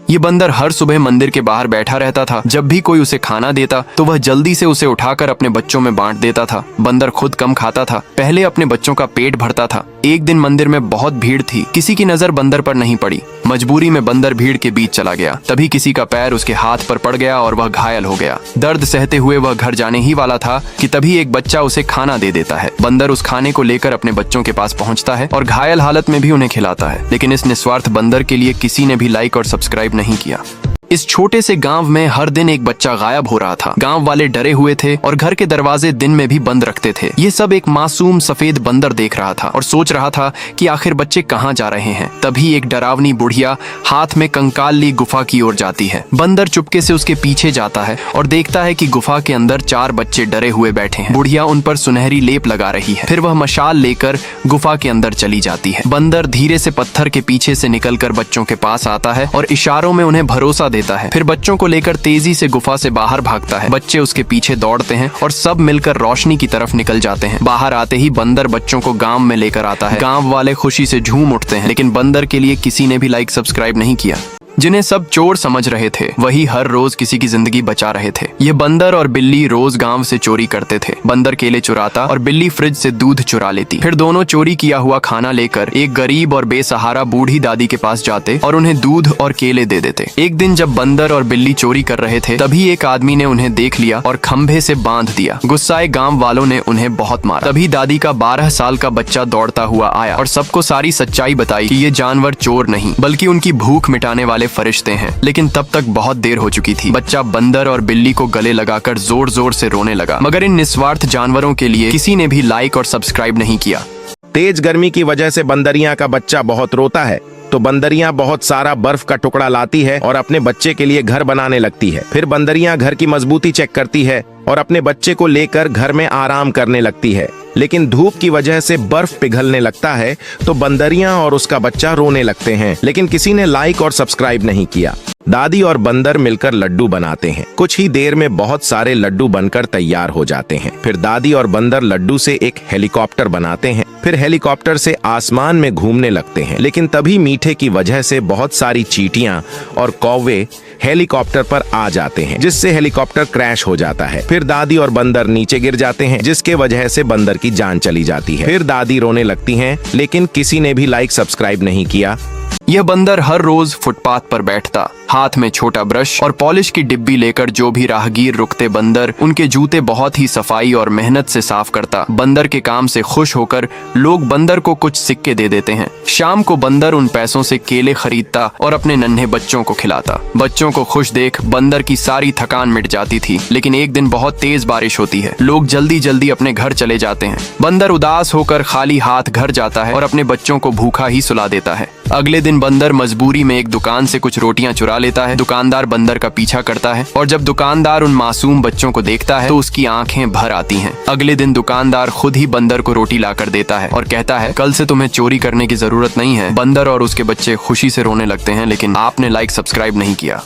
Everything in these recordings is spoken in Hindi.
ये बंदर हर सुबह मंदिर के बाहर बैठा रहता था। जब भी कोई उसे खाना देता तो वह जल्दी से उसे उठाकर अपने बच्चों में बांट देता था। बंदर खुद कम खाता था, पहले अपने बच्चों का पेट भरता था। एक दिन मंदिर में बहुत भीड़ थी, किसी की नजर बंदर पर नहीं पड़ी। मजबूरी में बंदर भीड़ के बीच चला गया। तभी किसी का पैर उसके हाथ पर पड़ गया और वह घायल हो गया। दर्द सहते हुए वह घर जाने ही वाला था कि तभी एक बच्चा उसे खाना दे देता है। बंदर उस खाने को लेकर अपने बच्चों के पास पहुंचता है और घायल हालत में भी उन्हें खिलाता है। लेकिन इस निस्वार्थ बंदर के लिए किसी ने भी लाइक और सब्सक्राइब नहीं किया। इस छोटे से गांव में हर दिन एक बच्चा गायब हो रहा था। गांव वाले डरे हुए थे और घर के दरवाजे दिन में भी बंद रखते थे। ये सब एक मासूम सफेद बंदर देख रहा था और सोच रहा था कि आखिर बच्चे कहाँ जा रहे हैं। तभी एक डरावनी बुढ़िया हाथ में कंकाल ली गुफा की ओर जाती है। बंदर चुपके से उसके पीछे जाता है और देखता है कि गुफा के अंदर 4 बच्चे डरे हुए बैठे हैं। बुढ़िया उन पर सुनहरी लेप लगा रही है। फिर वह मशाल लेकर गुफा के अंदर चली जाती है। बंदर धीरे से पत्थर के पीछे से निकलकर बच्चों के पास आता है और इशारों में उन्हें भरोसा देता है। फिर बच्चों को लेकर तेजी से गुफा से बाहर भागता है। बच्चे उसके पीछे दौड़ते हैं और सब मिलकर रोशनी की तरफ निकल जाते हैं। बाहर आते ही बंदर बच्चों को गांव में लेकर आता है। गांव वाले खुशी से झूम उठते हैं, लेकिन बंदर के लिए किसी ने भी लाइक सब्सक्राइब नहीं किया। जिन्हें सब चोर समझ रहे थे वही हर रोज किसी की जिंदगी बचा रहे थे। ये बंदर और बिल्ली रोज गांव से चोरी करते थे। बंदर केले चुराता और बिल्ली फ्रिज से दूध चुरा लेती। फिर दोनों चोरी किया हुआ खाना लेकर एक गरीब और बेसहारा बूढ़ी दादी के पास जाते और उन्हें दूध और केले दे देते। एक दिन जब बंदर और बिल्ली चोरी कर रहे थे तभी एक आदमी ने उन्हें देख लिया और खंभे से बांध दिया। गुस्साए गाँव वालों ने उन्हें बहुत मारा। तभी दादी का 12 साल का बच्चा दौड़ता हुआ आया और सबको सारी सच्चाई बताई कि ये जानवर चोर नहीं बल्कि उनकी भूख मिटाने वाले फरिश्ते हैं। लेकिन तब तक बहुत देर हो चुकी थी। बच्चा बंदर और बिल्ली को गले लगाकर जोर जोर से रोने लगा। मगर इन निस्वार्थ जानवरों के लिए किसी ने भी लाइक और सब्सक्राइब नहीं किया। तेज गर्मी की वजह से बंदरिया का बच्चा बहुत रोता है तो बंदरिया बहुत सारा बर्फ का टुकड़ा लाती है और अपने बच्चे के लिए घर बनाने लगती है। फिर बंदरिया घर की मजबूती चेक करती है और अपने बच्चे को लेकर घर में आराम करने लगती है। लेकिन धूप की वजह से बर्फ पिघलने लगता है तो बंदरिया और उसका बच्चा रोने लगते हैं। लेकिन किसी ने लाइक और सब्सक्राइब नहीं किया। दादी और बंदर मिलकर लड्डू बनाते हैं। कुछ ही देर में बहुत सारे लड्डू बनकर तैयार हो जाते हैं। फिर दादी और बंदर लड्डू से एक हेलीकॉप्टर बनाते हैं। फिर हेलीकॉप्टर से आसमान में घूमने लगते हैं। लेकिन तभी मीठे की वजह से बहुत सारी चींटियां और कौवे हेलीकॉप्टर पर आ जाते हैं, जिससे हेलीकॉप्टर क्रैश हो जाता है। फिर दादी और बंदर नीचे गिर जाते हैं, जिसके वजह से बंदर की जान चली जाती है। फिर दादी रोने लगती हैं, लेकिन किसी ने भी लाइक सब्सक्राइब नहीं किया। यह बंदर हर रोज फुटपाथ पर बैठता, हाथ में छोटा ब्रश और पॉलिश की डिब्बी लेकर जो भी राहगीर रुकते बंदर उनके जूते बहुत ही सफाई और मेहनत से साफ करता। बंदर के काम से खुश होकर लोग बंदर को कुछ सिक्के दे देते हैं। शाम को बंदर उन पैसों से केले खरीदता और अपने नन्हे बच्चों को खिलाता। बच्चों को खुश देख बंदर की सारी थकान मिट जाती थी। लेकिन एक दिन बहुत तेज बारिश होती है। लोग जल्दी जल्दी अपने घर चले जाते हैं। बंदर उदास होकर खाली हाथ घर जाता है और अपने बच्चों को भूखा ही सुला देता है। अगले दिन बंदर मजबूरी में एक दुकान से कुछ रोटियां चुरा लेता है। दुकानदार बंदर का पीछा करता है और जब दुकानदार उन मासूम बच्चों को देखता है तो उसकी आंखें भर आती हैं। अगले दिन दुकानदार खुद ही बंदर को रोटी लाकर देता है और कहता है, कल से तुम्हें चोरी करने की जरूरत नहीं है। बंदर और उसके बच्चे खुशी से रोने लगते हैं, लेकिन आपने लाइक सब्सक्राइब नहीं किया।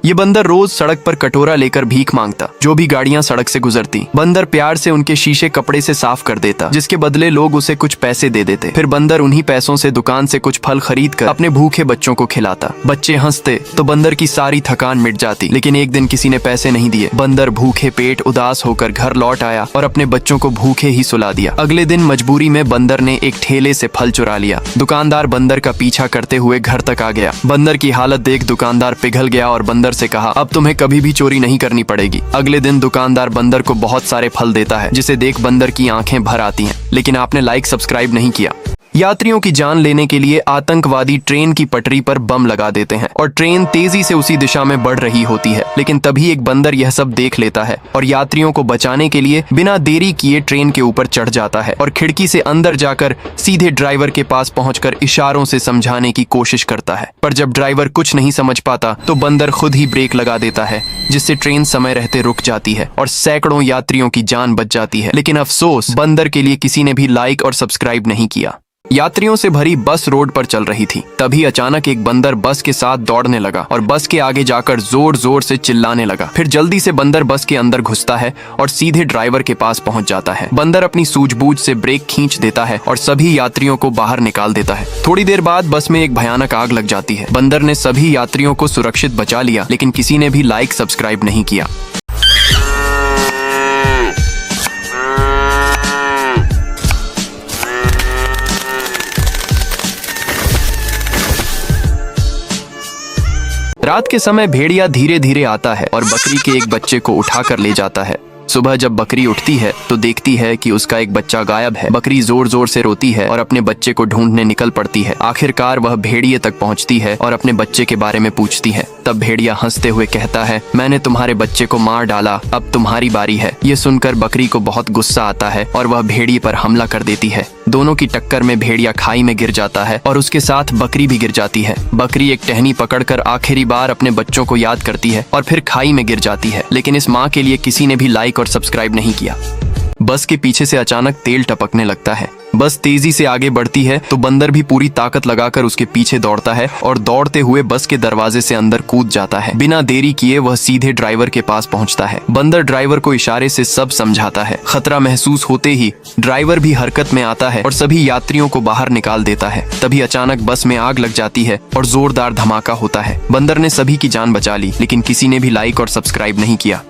ये बंदर रोज सड़क पर कटोरा लेकर भीख मांगता। जो भी गाड़ियां सड़क से गुजरती बंदर प्यार से उनके शीशे कपड़े से साफ कर देता, जिसके बदले लोग उसे कुछ पैसे दे देते। फिर बंदर उन्हीं पैसों से दुकान से कुछ फल खरीद कर अपने भूखे बच्चों को खिलाता। बच्चे हंसते तो बंदर की सारी थकान मिट जाती। लेकिन एक दिन किसी ने पैसे नहीं दिए। बंदर भूखे पेट उदास होकर घर लौट आया और अपने बच्चों को भूखे ही सुला दिया। अगले दिन मजबूरी में बंदर ने एक ठेले से फल चुरा लिया। दुकानदार बंदर का पीछा करते हुए घर तक आ गया। बंदर की हालत देख दुकानदार पिघल गया और बंदर से कहा, अब तुम्हें कभी भी चोरी नहीं करनी पड़ेगी। अगले दिन दुकानदार बंदर को बहुत सारे फल देता है, जिसे देख बंदर की आंखें भर आती हैं। लेकिन आपने लाइक सब्सक्राइब नहीं किया। यात्रियों की जान लेने के लिए आतंकवादी ट्रेन की पटरी पर बम लगा देते हैं और ट्रेन तेजी से उसी दिशा में बढ़ रही होती है। लेकिन तभी एक बंदर यह सब देख लेता है और यात्रियों को बचाने के लिए बिना देरी किए ट्रेन के ऊपर चढ़ जाता है और खिड़की से अंदर जाकर सीधे ड्राइवर के पास पहुंचकर इशारों से समझाने की कोशिश करता है। पर जब ड्राइवर कुछ नहीं समझ पाता तो बंदर खुद ही ब्रेक लगा देता है, जिससे ट्रेन समय रहते रुक जाती है और सैकड़ों यात्रियों की जान बच जाती है। लेकिन अफसोस, बंदर के लिए किसी ने भी लाइक और सब्सक्राइब नहीं किया। यात्रियों से भरी बस रोड पर चल रही थी। तभी अचानक एक बंदर बस के साथ दौड़ने लगा और बस के आगे जाकर जोर जोर से चिल्लाने लगा। फिर जल्दी से बंदर बस के अंदर घुसता है और सीधे ड्राइवर के पास पहुंच जाता है। बंदर अपनी सूझबूझ से ब्रेक खींच देता है और सभी यात्रियों को बाहर निकाल देता है। थोड़ी देर बाद बस में एक भयानक आग लग जाती है। बंदर ने सभी यात्रियों को सुरक्षित बचा लिया, लेकिन किसी ने भी लाइक सब्सक्राइब नहीं किया। रात के समय भेड़िया धीरे धीरे आता है और बकरी के एक बच्चे को उठाकर ले जाता है। सुबह जब बकरी उठती है तो देखती है कि उसका एक बच्चा गायब है। बकरी जोर जोर से रोती है और अपने बच्चे को ढूंढने निकल पड़ती है। आखिरकार वह भेड़िए तक पहुंचती है और अपने बच्चे के बारे में पूछती है। तब भेड़िया हंसते हुए कहता है, मैंने तुम्हारे बच्चे को मार डाला, अब तुम्हारी बारी है। ये सुनकर बकरी को बहुत गुस्सा आता है और वह भेड़िए पर हमला कर देती है। दोनों की टक्कर में भेड़िया खाई में गिर जाता है और उसके साथ बकरी भी गिर जाती है। बकरी एक टहनी पकड़कर आखिरी बार अपने बच्चों को याद करती है और फिर खाई में गिर जाती है। लेकिन इस माँ के लिए किसी ने भी लाइक और सब्सक्राइब नहीं किया। बस के पीछे से अचानक तेल टपकने लगता है। बस तेजी से आगे बढ़ती है तो बंदर भी पूरी ताकत लगाकर उसके पीछे दौड़ता है और दौड़ते हुए बस के दरवाजे से अंदर कूद जाता है। बिना देरी किए वह सीधे ड्राइवर के पास पहुंचता है। बंदर ड्राइवर को इशारे से सब समझाता है। खतरा महसूस होते ही ड्राइवर भी हरकत में आता है और सभी यात्रियों को बाहर निकाल देता है। तभी अचानक बस में आग लग जाती है और जोरदार धमाका होता है। बंदर ने सभी की जान बचा ली, लेकिन किसी ने भी लाइक और सब्सक्राइब नहीं किया।